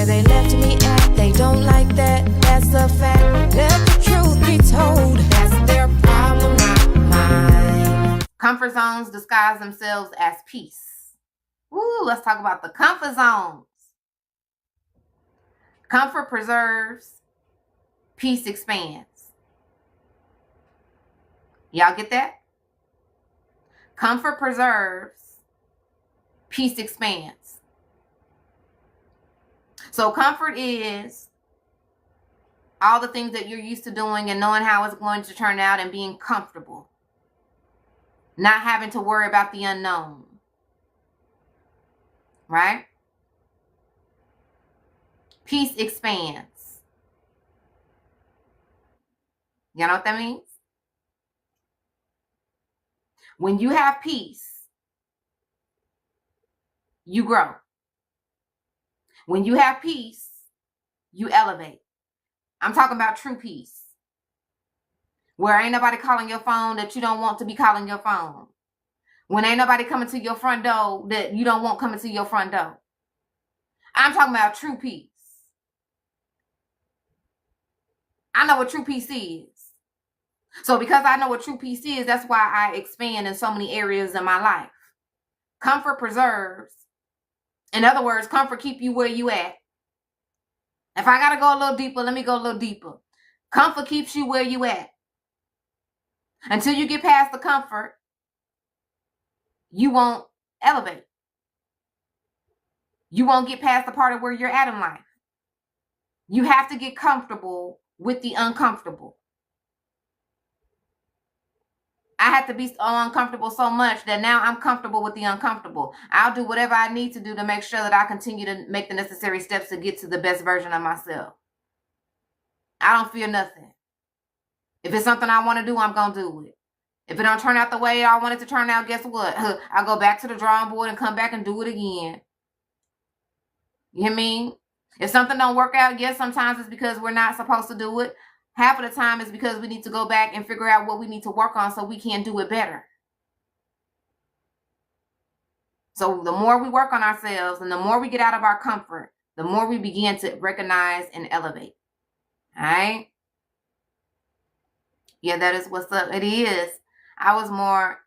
they left me at. They don't like that, that's a fact. Let the truth be told, that's their problem, not mine. Comfort zones disguise themselves as peace. Ooh, let's talk about the comfort zones. Comfort preserves, peace expands. Y'all get that? Comfort preserves, peace expands. So comfort is all the things that you're used to doing and knowing how it's going to turn out and being comfortable. Not having to worry about the unknown. Right? Peace expands. You know what that means? When you have peace, you grow. When you have peace, you elevate. I'm talking about true peace. Where ain't nobody calling your phone that you don't want to be calling your phone. When ain't nobody coming to your front door that you don't want coming to your front door. I'm talking about true peace. I know what true peace is. So because I know what true peace is, that's why I expand in so many areas in my life. Comfort preserves. In other words, comfort keep you where you at. If I got to go a little deeper, let me go a little deeper. Comfort keeps you where you at. Until you get past the comfort, you won't elevate. You won't get past the part of where you're at in life. You have to get comfortable with the uncomfortable. I had to be uncomfortable so much that now I'm comfortable with the uncomfortable. I'll do whatever I need to do to make sure that I continue to make the necessary steps to get to the best version of myself. I don't fear nothing. If it's something I want to do, I'm going to do it. If it don't turn out the way I want it to turn out, guess what? I'll go back to the drawing board and come back and do it again. You hear me? If something don't work out, yes, sometimes it's because we're not supposed to do it. Half of the time it's because we need to go back and figure out what we need to work on so we can do it better. So the more we work on ourselves and the more we get out of our comfort, the more we begin to recognize and elevate. All right? Yeah, that is what's up. It is. I was more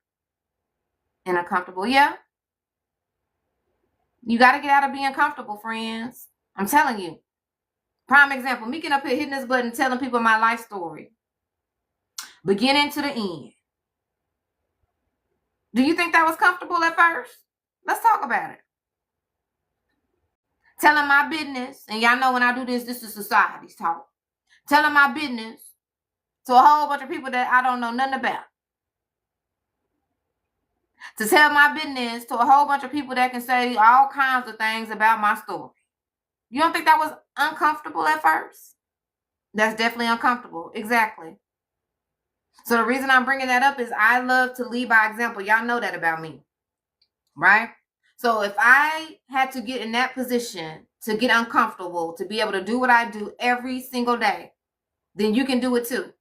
in a comfortable. Yeah. You got to get out of being comfortable, friends. I'm telling you. Prime example, me getting up here hitting this button, telling people my life story. Beginning to the end. Do you think that was comfortable at first? Let's talk about it. Telling my business, and y'all know when I do this, this is society's talk. Telling my business to a whole bunch of people that I don't know nothing about. To tell my business to a whole bunch of people that can say all kinds of things about my story. You don't think that was uncomfortable at first? That's definitely uncomfortable. Exactly. So the reason I'm bringing that up is I love to lead by example. Y'all know that about me, right? So if I had to get in that position to get uncomfortable, to be able to do what I do every single day, then you can do it too.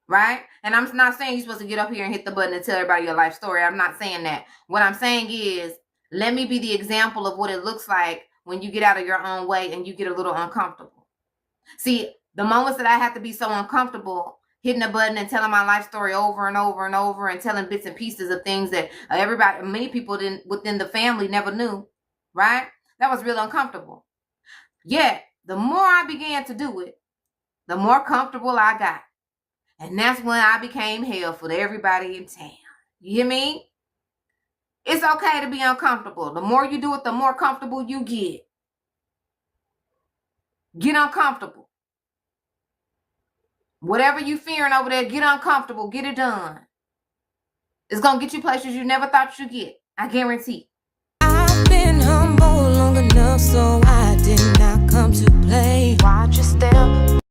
Right? And I'm not saying you're supposed to get up here and hit the button and tell everybody your life story. I'm not saying that. What I'm saying is, let me be the example of what it looks like when you get out of your own way and you get a little uncomfortable. See, the moments that I have to be so uncomfortable, hitting a button and telling my life story over and over and over and telling bits and pieces of things that many people within the family never knew, right? That was real uncomfortable. Yet, the more I began to do it, the more comfortable I got. And that's when I became helpful to everybody in town. You hear me? It's okay to be uncomfortable. The more you do it, the more comfortable you get. Get uncomfortable. Whatever you fearing over there, get uncomfortable. Get it done. It's going to get you places you never thought you'd get. I guarantee. I've been humble long enough so I did not come to play. Watch your step.